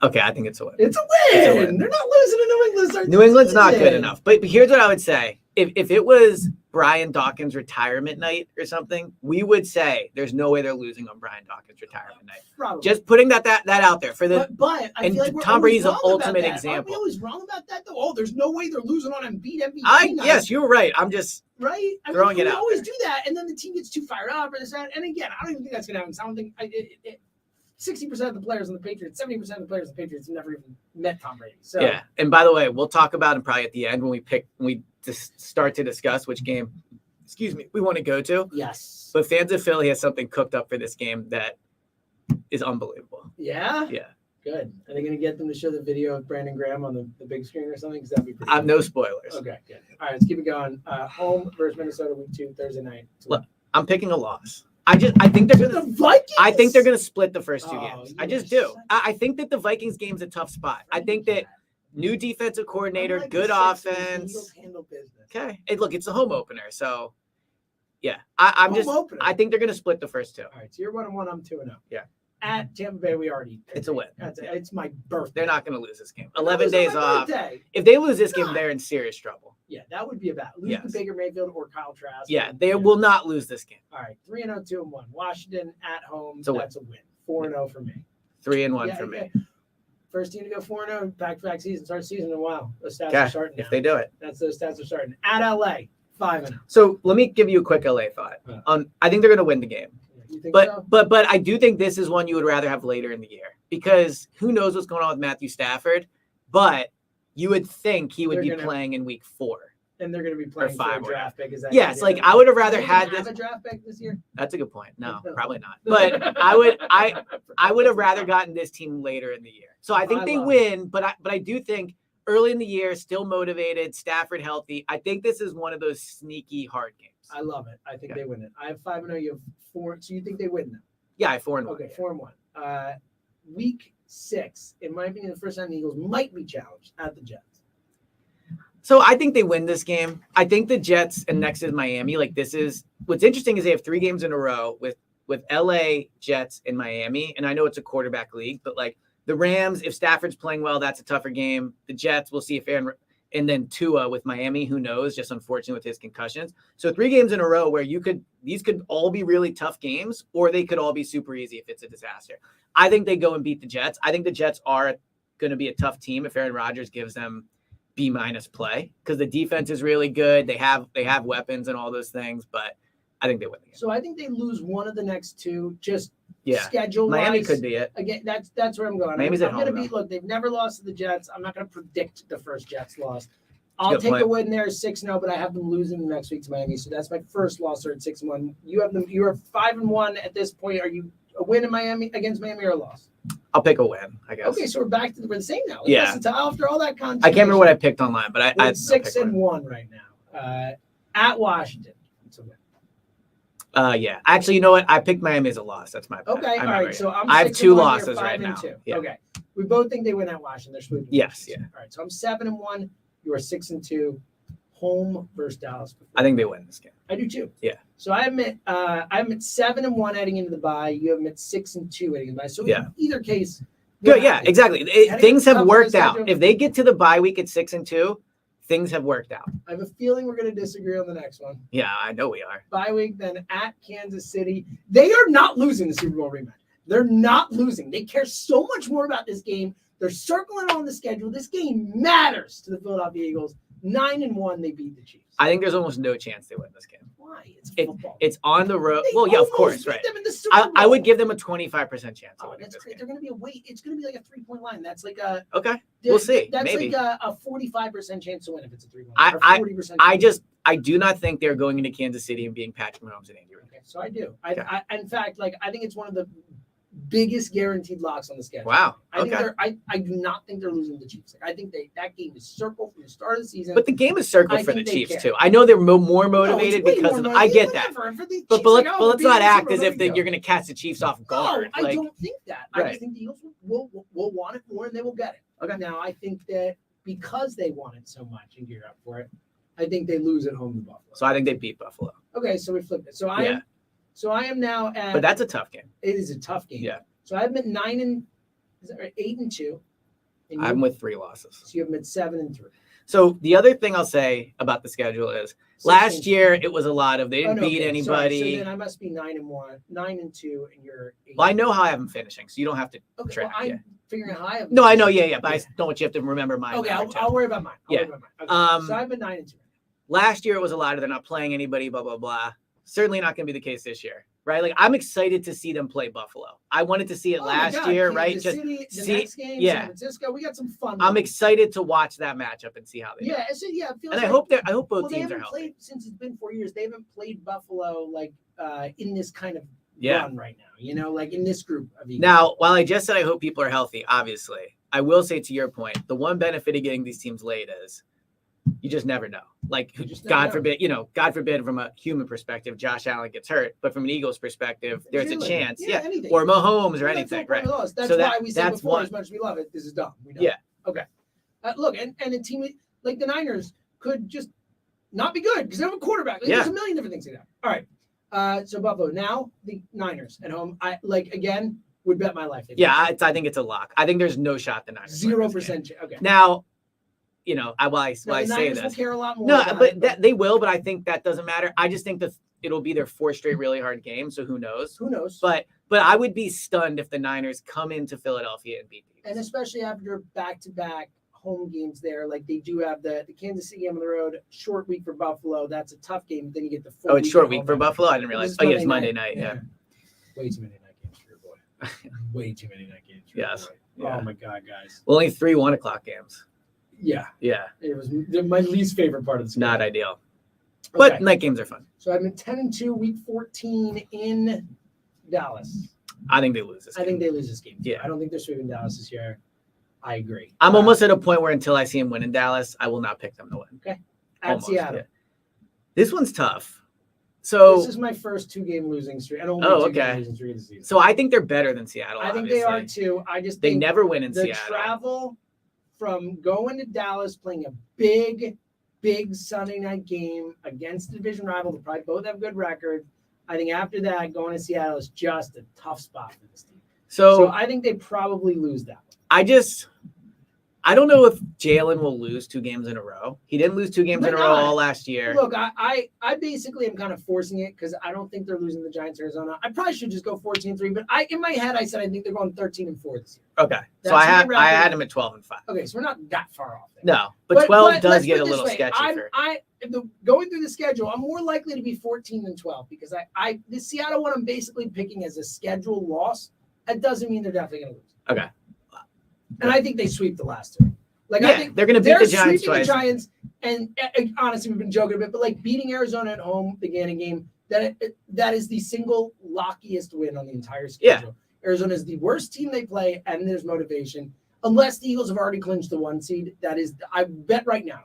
Okay, I think it's a win. It's a win. They're not losing to New England. New England's not good enough. But here's what I would say: if it was Brian Dawkins' retirement night or something, we would say there's no way they're losing on Brian Dawkins' retirement night. Probably. Just putting that out there for the. But I feel like we're Tom Brady's the ultimate example. Aren't we always wrong about that though? Oh, there's no way they're losing on Embiid MVP. Yes, you're right. I'm just throwing it out. We always do that, and then the team gets too fired up or this that. And again, I don't even think that's gonna happen. I don't think 60% of the players on the Patriots, 70% of the players on the Patriots have never even met Tom Brady. So yeah, and by the way, we'll talk about him probably at the end when we just start to discuss which game, we want to go to. Yes. But fans of Philly has something cooked up for this game that is unbelievable. Yeah? Yeah. Good. Are they going to get them to show the video of Brandon Graham on the big screen or something? Because that'd be pretty I have no spoilers. Okay, good. All right, let's keep it going. Home versus Minnesota week 2, Thursday night. Look, I'm picking a loss. I think they're the Vikings. I think they're gonna split the first 2 games. I just do. Such... I think that the Vikings game's a tough spot. I think that new defensive coordinator, like good offense. Okay. Hey, look, it's a home opener, so yeah. I think they're gonna split the first 2. All right, so you're 1-1, I'm 2-0. Yeah. At Tampa Bay, we already. It's a win. It's my birthday. They're not going to lose this game. 11 days off. Birthday. If they lose this game, they're in serious trouble. Yeah, that would be a bad. Lose to Baker Mayfield or Kyle Trask. Yeah, they will not lose this game. All right, 3-0, 2-1. Washington at home. That's a win. 4-0 for me. 3-1 for me. First team to go 4-0 back-to-back season. Start season in a while. Those stats are starting now. If they do it. Those stats are starting. At LA, 5-0. So let me give you a quick LA thought. I think they're going to win the game. But I do think this is one you would rather have later in the year because who knows what's going on with Matthew Stafford, but you would think he would be playing in week 4. And they're going to be playing for a draft pick. Yes, like I would have rather had this. Have a draft pick this year? That's a good point. No, probably not. But I would have rather gotten this team later in the year. So I think they win, but I do think early in the year, still motivated, Stafford healthy. I think this is one of those sneaky hard games. I love it. I think they win it. I have 5-0. You have 4. So you think they win them? Yeah, I have 4-1. Okay, 4-1. Week 6, in my opinion, the first time the Eagles might be challenged at the Jets. So I think they win this game. I think the Jets and next is Miami. Like this is what's interesting is they have 3 games in a row with LA, Jets, and Miami. And I know it's a quarterback league, but like the Rams, if Stafford's playing well, that's a tougher game. The Jets, we'll see if Aaron. And then Tua with Miami, who knows, just unfortunate with his concussions. So 3 games in a row where these could all be really tough games, or they could all be super easy if it's a disaster. I think they go and beat the Jets. I think the Jets are going to be a tough team if Aaron Rodgers gives them B- play because the defense is really good. They have weapons and all those things, but I think they win the game. So I think they lose one of the next 2, just schedule. Miami could be it. Again, that's where I'm going. Miami's at home. Look, they've never lost to the Jets. I'm not going to predict the first Jets loss. I'll take the win there 6-0, but I have them losing the next week to Miami. So that's my first loss at 6-1. You have them. You are 5-1 at this point. Are you a win in Miami against Miami or a loss? I'll pick a win, I guess. Okay, so we're the same now. Yeah. After all that content, I can't remember what I picked online, but I 6-1 right now. At Washington, it's a win. Yeah. Actually, you know what? I picked Miami as a loss. That's my bad. Okay, all right. So I have 2 losses right now. Yeah. Okay, we both think they win at Washington. They're sweeping. Yes. Yeah. All right. So I'm 7-1. You are 6-2. Home versus Dallas. I think they win this game. I do too. Yeah. So I'm at 7-1 heading into the bye. You have them at 6-2 heading into the bye. So in either case, good. Yeah. Exactly. Things have worked out. If they get to the bye week at 6-2, things have worked out. I have a feeling we're going to disagree on the next one. Yeah, I know we are. Bye week, then at Kansas City. They are not losing the Super Bowl rematch. They're not losing. They care so much more about this game. They're circling on the schedule. This game matters to the Philadelphia Eagles. 9-1, they beat the Chiefs. I think there's almost no chance they win this game. Why? It's football. It's on the road. They well, yeah, of course, beat right. them in the Super Bowl. I would give them a 25% chance. Oh, that's great. They're going to be a weight. It's going to be like a 3-point line. That's like a. Okay, we'll see. That's maybe. like a 45% chance to win if it's a 3-point line. Or 40%. I do not think they're going into Kansas City and being Patrick Mahomes and Andy Reid. Okay, so I do. I in fact, like I think it's one of the biggest guaranteed locks on the schedule. Wow. I think I do not think they're losing the Chiefs. Like, I think that game is circled from the start of the season. But the game is circled for the Chiefs too. I know they're more motivated because I get that. But let's not act as if you're going to catch the Chiefs off guard. No, I don't think that. I just think the Eagles will want it more and they will get it. Okay. Now I think that because they want it so much and gear up for it, I think they lose at home to Buffalo. So I think they beat Buffalo. Okay, so we flipped it. So I am now at. But that's a tough game. It is a tough game. Yeah. So I have them at 8-2. I'm with 3 losses. So you have them at 7-3. So the other thing I'll say about the schedule is last year it was a lot of they didn't beat anybody. Sorry. So then I must be 9-1, 9-2, and you're 8. Well, I know how I have them finishing, so you don't have to track. Well, I'm figuring out how I have them. No, I know, but I don't want you have to remember mine. Okay, I'll worry about mine. Okay, so I've been 9-2. Last year it was a lot of they're not playing anybody, blah, blah, blah. Certainly not going to be the case this year, right? Like I'm excited to see them play Buffalo. I wanted to see it last year, right? Just City, next game, San Francisco. We got some fun. I'm excited to watch that matchup and see how they. Yeah, so yeah. It feels and like, I hope both teams are healthy. Since it's been 4 years, they haven't played Buffalo like in this kind of run right now. You know, like in this group of Eagles. Now, while I just said I hope people are healthy, obviously, I will say to your point, the one benefit of getting these teams late is you just never know. Like, God forbid, God forbid from a human perspective, Josh Allen gets hurt. But from an Eagles perspective, there's a chance. Anything. Or Mahomes or anything, right? That's why we said before, as much as we love it, this is dumb. We know. Yeah. Okay. Look, and a team like the Niners could just not be good because they have a quarterback. Like, there's a million different things like that. All right. So Buffalo, now the Niners at home. I again would bet my life. I think it's a lock. I think there's no shot the Niners. 0%. Okay. Now, I say this. Will care a lot more. No, but they will. But I think that doesn't matter. I just think that it'll be their 4 straight really hard games. So who knows? Who knows? But I would be stunned if the Niners come into Philadelphia and beat the Eagles. And especially after back-to-back home games there, like they do have the Kansas City game on the road, short week for Buffalo. That's a tough game. Then you get the full. Oh, it's short week for Buffalo. I didn't realize. Oh, yeah, it's Monday night. Yeah. Way too many night games for your boy. Way too many night games. For yes. Your boy. Yeah. Oh my God, guys. Well, only 3 1:00 games. Yeah. Yeah. It was my least favorite part of the schedule. Not ideal. But night games are fun. So I'm at 10-2, week 14 in Dallas. I think they lose this game. I think they lose this game. Yeah. I don't think they're sweeping Dallas this year. I agree. I'm almost at a point where until I see them win in Dallas, I will not pick them to win. Okay. At Seattle. Yeah. This one's tough. So this is my first 2-game losing streak. And only 2-game losing streak of the season. So I think they're better than Seattle. I think they are too. I just they think never win in the Seattle. Travel from going to Dallas, playing a big Sunday night game against the division rival. They probably both have good record. I think after that, going to Seattle is just a tough spot for this team. So I think they probably lose that one. I don't know if Jalen will lose 2 games in a row. He didn't lose 2 games in a row all last year. Look, I basically am kind of forcing it because I don't think they're losing the Giants Arizona. I probably should just go 14-3, but in my head I said I think they're going 13-4 this year. Okay, so I had him at 12-5. Okay, so we're not that far off there. No, but 12 does get a little sketchy. Going through the schedule, I'm more likely to be 14-12 because the Seattle one I'm basically picking as a schedule loss. That doesn't mean they're definitely going to lose. Okay. And I think they sweep the last 2. I think they're going to beat the Giants twice. The Giants, and honestly, we've been joking a bit, but beating Arizona at home, the Gannon game, that is the single lockiest win on the entire schedule. Yeah. Arizona is the worst team they play, and there's motivation. Unless the Eagles have already clinched the 1 seed, that is, I bet right now.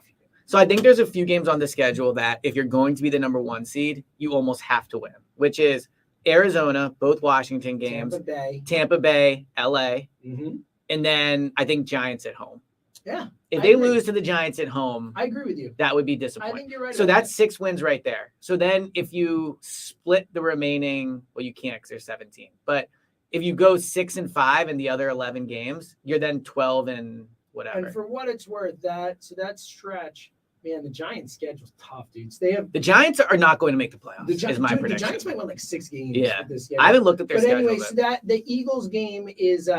So I think there's a few games on the schedule that if you're going to be the number 1 seed, you almost have to win, which is Arizona, both Washington games, Tampa Bay, LA, and then I think Giants at home. Yeah. If they lose to the Giants at home, I agree with you. That would be disappointing. I think you're right. So that's 6 wins right there. So then if you split the remaining, well, you can't because there's 17. But if you go 6-5 in the other 11 games, you're then 12 and whatever. And for what it's worth, that stretch, man, the Giants' schedule's tough, dudes. The Giants are not going to make the playoffs. Is my prediction. The Giants might win like 6 games. Yeah, I haven't looked at their schedule. But anyway, so that the Eagles game is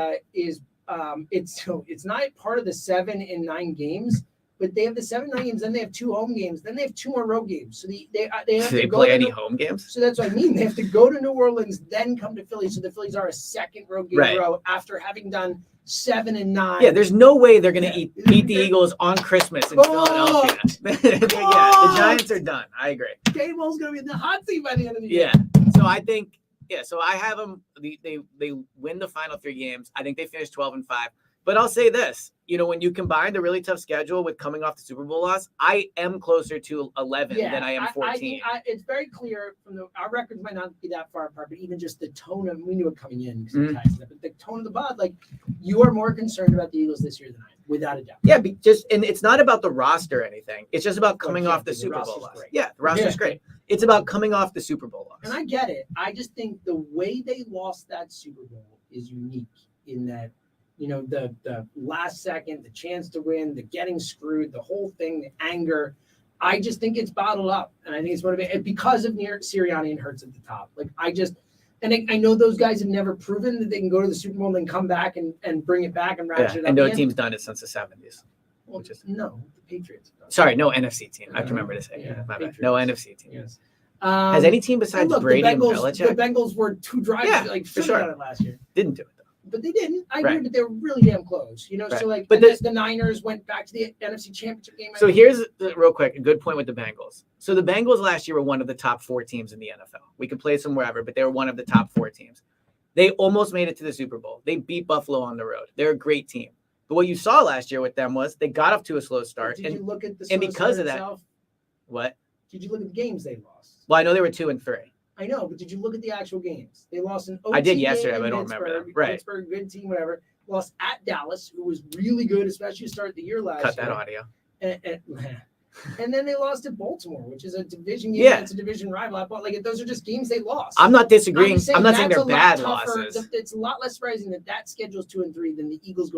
it's not part of the 7 and 9 games, but they have the 7 and 9 games. Then they have 2 home games. Then they have 2 more road games. So they have to go play any home games. So that's what I mean. They have to go to New Orleans, then come to Philly. So the Phillies are a second road game in a row after having done 7 and 9. Yeah, there's no way they're going to beat the Eagles on Christmas in Philadelphia. The Giants are done. I agree. K-Ball's going to be in the hot seat by the end of the year. Yeah. So I think, so I have them. They win the final 3 games. I think they finish 12-5. But I'll say this, when you combine the really tough schedule with coming off the Super Bowl loss, I am closer to 11 than I am 14. It's very clear from our records might not be that far apart, but even just the tone of, we knew it coming in, but the tone of the pod, like you are more concerned about the Eagles this year than I am, without a doubt. Yeah, and it's not about the roster or anything. It's just about coming off the Super Bowl loss. Yeah, the roster's great. It's about coming off the Super Bowl loss. And I get it. I just think the way they lost that Super Bowl is unique in that, the last second, the chance to win, the getting screwed, the whole thing, the anger. I just think it's bottled up. And I think it's motivated because of Sirianni and Hurts at the top. Like, I know those guys have never proven that they can go to the Super Bowl and then come back and bring it back and ratchet it up. And no team's done it since the 70s. Well, no, the Patriots have done it. Sorry, no NFC team. I have to remember to say. Yeah, my bad. No NFC team. Yes. Has any team besides Brady and Belichick? The Bengals were 2 drives for sure. It last year. Didn't do it. But they didn't. I agree, but they were really damn close. So but the Niners went back to the NFC Championship game. So here's real quick a good point with the Bengals. So the Bengals last year were one of the top 4 teams in the NFL. We could place them wherever, but they were one of the top 4 teams. They almost made it to the Super Bowl. They beat Buffalo on the road. They're a great team. But what you saw last year with them was they got off to a slow start. Did you look at the and because of that, what? Did you look at the games they lost? Well, I know they were 2-3. I know, but did you look at the actual games? They lost an OT I did yesterday, game but I don't remember that. Right. Pittsburgh, good team, whatever. Lost at Dallas, who was really good, especially to start the year last year. Cut that audio. And then they lost at Baltimore, which is a division game. Yeah. It's a division rival. Like, those are just games they lost. I'm not disagreeing. I'm not saying they're bad losses. It's a lot less surprising that schedule is 2-3 than the Eagles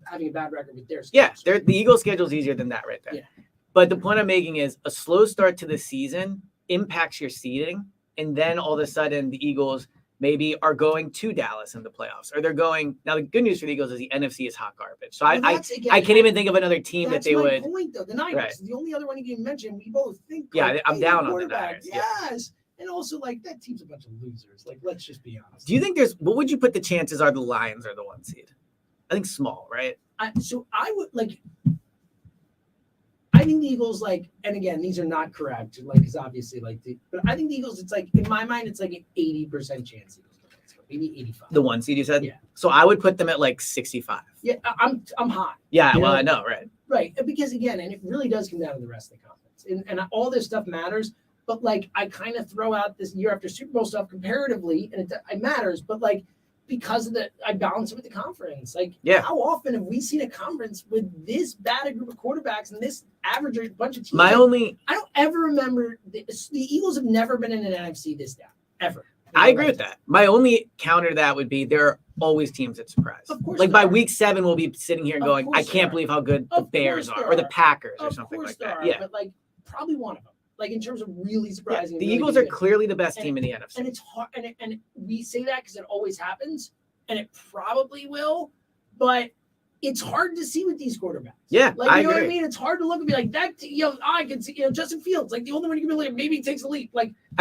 having a bad record with their schedule. Yeah, the Eagles' schedule is easier than that right there. Yeah. But the point I'm making is a slow start to the season impacts your seeding. And then all of a sudden, the Eagles maybe are going to Dallas in the playoffs, or they're going. Now, the good news for the Eagles is the NFC is hot garbage. So I can't even think of another team that they would. That's my point, though. The Niners, the only other one you didn't mention. We both think. Yeah, I'm down on the Niners. Yes, and also that team's a bunch of losers. Let's just be honest. Do you think what would you put the chances are the Lions are the 1 seed? I think small, right? So I would I think the Eagles, and again, these are not correct, because obviously, but I think the Eagles, it's in my mind, it's an 80% chance. Maybe 85. The 1 seed you said? Yeah. So I would put them at 65. Yeah, I'm hot. Yeah, well, I know, right. Right, because again, and it really does come down to the rest of the conference. And all this stuff matters, but I kind of throw out this year after Super Bowl stuff comparatively, and it matters, but because of I balance it with the conference. How often have we seen a conference with this bad a group of quarterbacks and this average bunch of teams? I don't ever remember the Eagles have never been in an NFC this down ever. I agree with that. My only counter to that would be there are always teams that surprise. Of course, by week 7, we'll be sitting here going, I can't believe how good the Bears are, or the Packers, or something like that. Yeah, but probably one of them. In terms of really surprising. The Eagles are clearly the best team in the NFC. And it's hard, and we say that because it always happens, and it probably will, but it's hard to see with these quarterbacks. Yeah, I agree. What I mean? It's hard to look and be like, that, I can see, Justin Fields, the only one you can be maybe he takes a leap.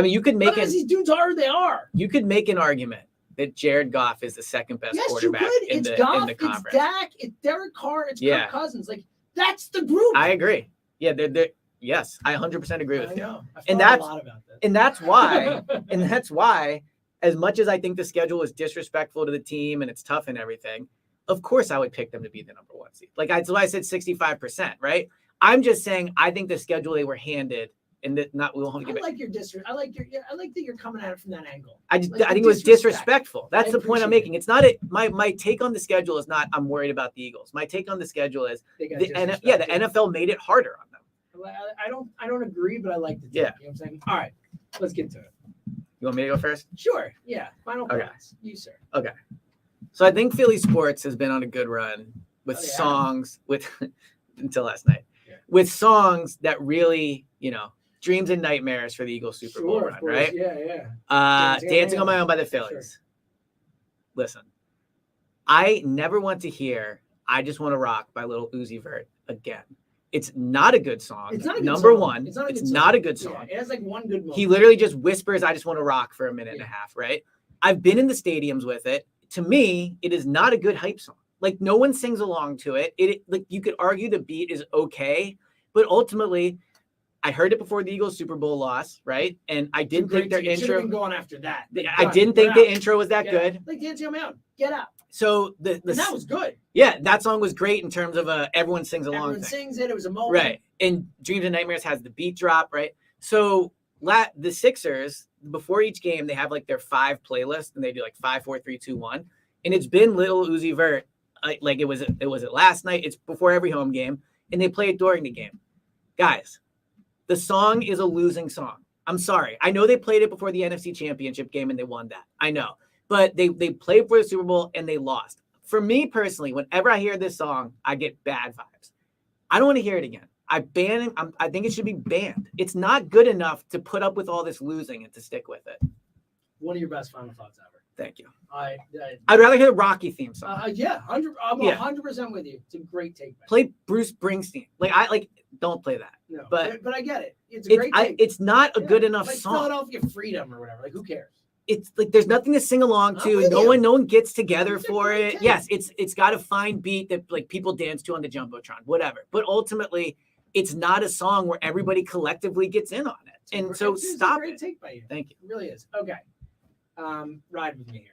You could make it. These dudes are, they are. You could make an argument that Jared Goff is the second best quarterback in the conference. It's Dak, it's Derek Carr, it's Kirk Cousins. That's the group. I agree. Yeah, they're yes, I 100% agree with you. And that's a lot about this. And that's why, as much as I think the schedule is disrespectful to the team and it's tough and everything, of course I would pick them to be the number 1 seed. That's why I said 65%, right? I'm just saying I think the schedule they were handed, and that not we won't give I it. like your I like that you're coming at it from that angle. I Like think it was disrespectful. That's the point I'm making. It's not my take on the schedule is not I'm worried about the Eagles. My take on the schedule is the NFL made it harder on them. I don't agree, but I like the take. You know what I'm saying? All right, let's get to it. You want me to go first? Sure. Yeah. Final thoughts. You, sir. Okay. So I think Philly sports has been on a good run with songs until last night, with songs that really, dreams and nightmares for the Eagles Super Bowl run, right? Yeah. Dancing on My Own by the Phillies. Sure. Listen, I never want to hear I Just Want to Rock by Lil Uzi Vert again. It's not a good song. It's not a good Number song. one. It's not a good song. Yeah, it has like one good moment. He literally just whispers, I just want to rock for a minute and a half, right? I've been in the stadiums with it. To me, it is not a good hype song. Like no one sings along to it. Like you could argue the beat is okay, but ultimately, I heard it before the Eagles Super Bowl loss, right? And I didn't think their intro. Should have been going after that. I didn't think the intro was that good. Like Dancing on My Own. Get out. So and that was good. Yeah, that song was great in terms of everyone sings along. Everyone sings it. It was a moment. Right. And Dreams and Nightmares has the beat drop, right? So the Sixers, before each game, they have like their 5 playlists and they do like 5, 4, 3, 2, 1. And it's been Lil Uzi Vert. Like it was last night. It's before every home game. And they play it during the game. Guys, the song is a losing song. I'm sorry. I know they played it before the NFC Championship game and they won that. I know. But they played for the Super Bowl and they lost. For me personally, whenever I hear this song, I get bad vibes. I don't want to hear it again. I think it should be banned. It's not good enough to put up with all this losing and to stick with it. One of your best final thoughts ever. Thank you. I'd rather hear the Rocky theme song. I'm 100% with you. It's a great take. Play Bruce Springsteen. Don't play that. No, but I get it. It's a great take. It's not a good enough song. Philadelphia Freedom or whatever. Like who cares? It's like there's nothing to sing along to. No one gets together for it. Yes, it's got a fine beat that like people dance to on the Jumbotron, whatever. But ultimately, it's not a song where everybody collectively gets in on it. And so stop it. Take by you. Thank you. It really is. Okay. Ride with me here.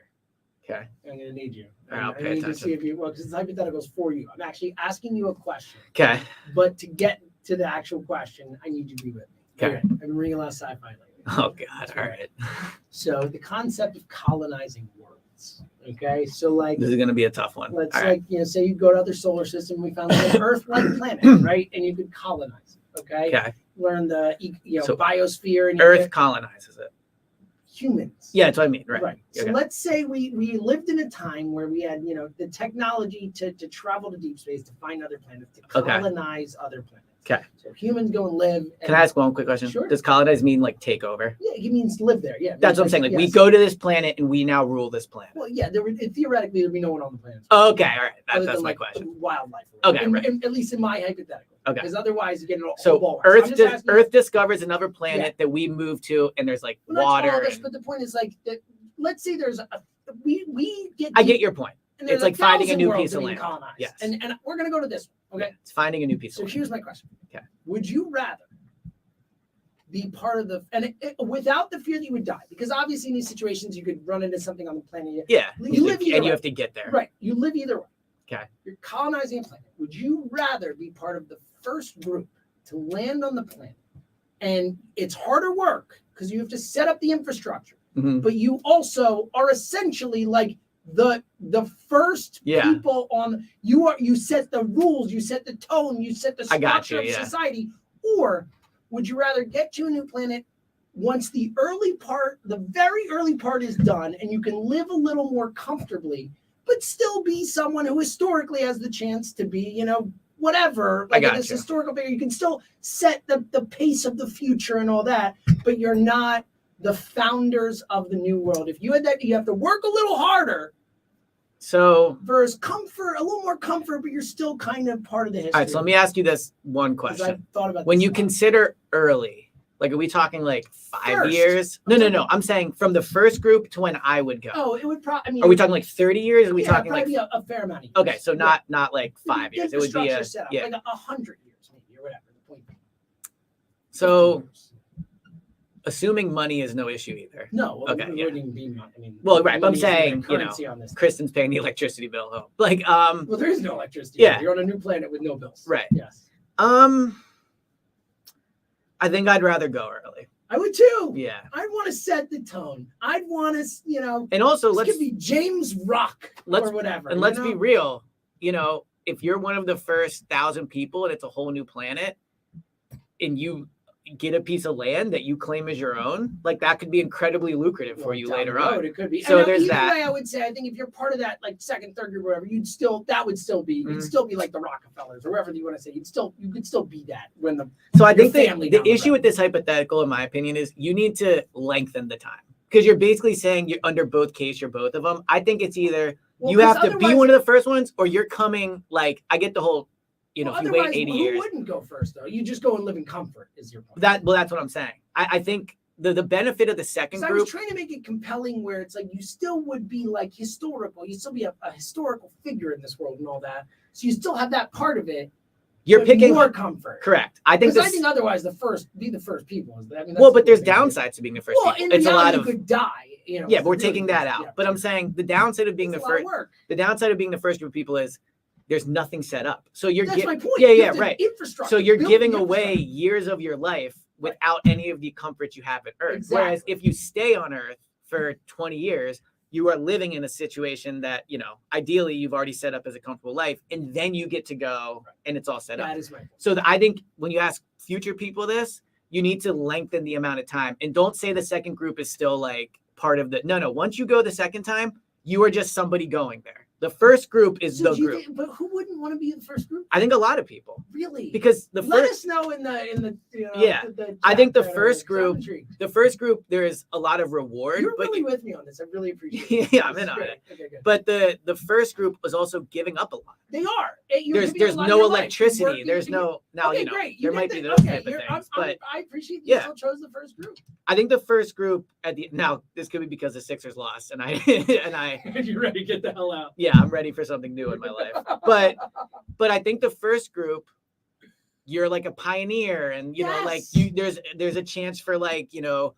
Okay. I'm going to need you. All right, I'll pay I need attention. to see if because it's hypotheticals for you. I'm actually asking you a question. Okay. But to get to the actual question, I need you to be with me. Okay. I've been reading a lot of sci-fi lately. Oh God! All right. So the concept of colonizing worlds. Okay, so like this is going to be a tough one. Let's say you go to other solar system, we found an Earth-like planet, right? And you could colonize it. Okay. Learn the biosphere and Earth colonizes it. Humans. Yeah, that's what I mean. Right. Right. So let's say we lived in a time where we had the technology to travel to deep space to find other planets to colonize other planets. Okay. So humans go and live. Can I ask one quick question? Sure. Does colonize mean like take over? Yeah, it means live there. Yeah. That's what I'm saying. Like we go to this planet and we now rule this planet. Well, yeah, theoretically there'd be no one on the planet. Oh, okay. All right. That's my question. Wildlife. Okay. Right. At least in my hypothetical. Okay. Because otherwise you get an so Earth discovers another planet that we move to and there's like water. But the point is like that. Let's say there's we get. I get your point. It's like finding a new piece of land. Yes. And we're gonna go to this one. Okay. It's finding a new piece of land. So here's my question. Okay. Would you rather be part of the without the fear that you would die? Because obviously in these situations you could run into something on the planet. Yeah. You live either way. You have to get there. Right. You live either way. Okay. You're colonizing a planet. Would you rather be part of the first group to land on the planet? And it's harder work because you have to set up the infrastructure. Mm-hmm. But you also are essentially like the first people on you set the rules, you set the tone, you set the structure of society. Or would you rather get to a new planet once the very early part is done and you can live a little more comfortably, but still be someone who historically has the chance to be, whatever, like this historical figure. You can still set the pace of the future and all that, but you're not the founders of the new world. If you had that, you have to work a little harder. So versus comfort, a little more comfort, but you're still kind of part of the history. All right, so let me ask you this one question. I've thought about when you consider early, like are we talking like 5 years? No. I'm saying from the first group to when I would go. Oh, it would probably. Are we talking like 30 years? Are we talking like a fair amount of years? Okay, so not like 5 years. It would be like 100 years maybe or whatever. The point. So. Assuming money is no issue either. No. Okay. It wouldn't even be money. I mean, well, right. But I'm saying, Kristen's paying the electricity bill home. Like, well, there is no electricity. Yeah. You're on a new planet with no bills. Right. Yes. I think I'd rather go early. I would too. Yeah. I'd want to set the tone. I'd want to, you know. And also, this could be James Rock or whatever. And let's be real. You know, if you're one of the first 1,000 people and it's a whole new planet, and you get a piece of land that you claim as your own, like that could be incredibly lucrative for you later on. It could be. So and there's either that. way, I would say, I think if you're part of that, like second, third group, or whatever, you'd still be like the Rockefellers or whoever you want to say. You could still be that when the. So I think the issue with this hypothetical, in my opinion, is you need to lengthen the time, because you're basically saying you're under both case, you're both of them. I think it's either you have to be one of the first ones, or you're coming like, I get the whole. You know, if you wait 80 years. Who wouldn't go first, though? You just go and live in comfort, is your point. That's what I'm saying. I think the benefit of the second group. I was trying to make it compelling where it's like you still would be like historical. You still be a historical figure in this world and all that. So you still have that part of it. You're picking more comfort. Correct. I think otherwise the first people. I mean, well, but there's downsides to being the first people. It's a lot of you could die. You know, yeah, but we're taking that out. Yeah. But I'm saying the downside of being the first group of people is there's nothing set up. So that's my point. Yeah, right. So you're giving away years of your life without any of the comforts you have at Earth. Exactly. Whereas if you stay on Earth for 20 years, you are living in a situation that, you know, ideally you've already set up as a comfortable life, and then you get to go and it's all set up. That is my point. So I think when you ask future people this, you need to lengthen the amount of time, and don't say the second group is still like part of the, no. Once you go the second time, you are just somebody going there. The first group is the group. But who wouldn't want to be in the first group? I think a lot of people. Really? Because let us know in the I think the first group, there is a lot of reward. You're really with me on this. I really appreciate it. Yeah, I'm in on it. Okay, good. But the first group was also giving up a lot. They are. There's no electricity. There's no now. Okay, you know great. there might be those type of things. But I appreciate you still chose the first group. I think the first group now this could be because the Sixers lost and I. You're ready to get the hell out. Yeah, I'm ready for something new in my life. But I think the first group, you're like a pioneer, and you know, like there's a chance for, like, you know,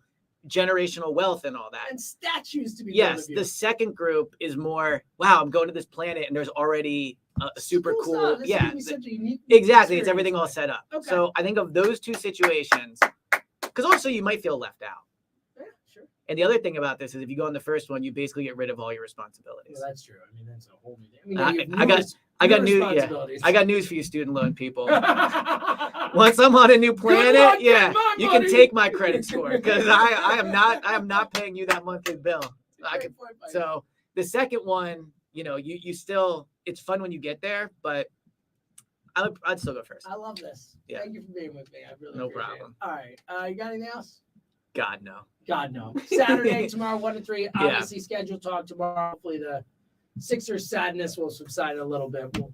generational wealth and all that. And statues to be. Yes, the second group is more, wow, I'm going to this planet and there's already a super cool. Yeah, exactly. It's everything all set up. Okay. So I think of those two situations, because also you might feel left out. And the other thing about this is if you go on the first one, you basically get rid of all your responsibilities. Well, that's true. I mean, that's a whole new thing. I got news for you, student loan people. Once I'm on a new planet, you can take my credit score, because I am not paying you that monthly bill. So the second one, you know, you still, it's fun when you get there, but I'd still go first. I love this. Yeah. Thank you for being with me. I really no problem. All right. You got anything else? God, no. Saturday, tomorrow, 1 to 3. Obviously, schedule talk tomorrow. Hopefully, the Sixers sadness will subside a little bit. We'll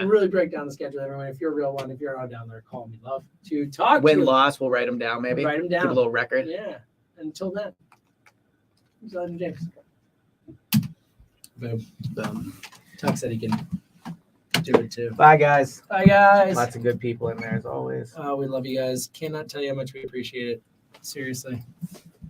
really break down the schedule, everyone. If you're a real one, if you're out down there, call me. Love to talk. Win-loss, we'll write them down, maybe. Write them down. Keep a little record. Yeah. Until then. Who's Legend James? Boom. Tuck said he can do it too. Bye, guys. Lots of good people in there, as always. We love you guys. Cannot tell you how much we appreciate it. Seriously.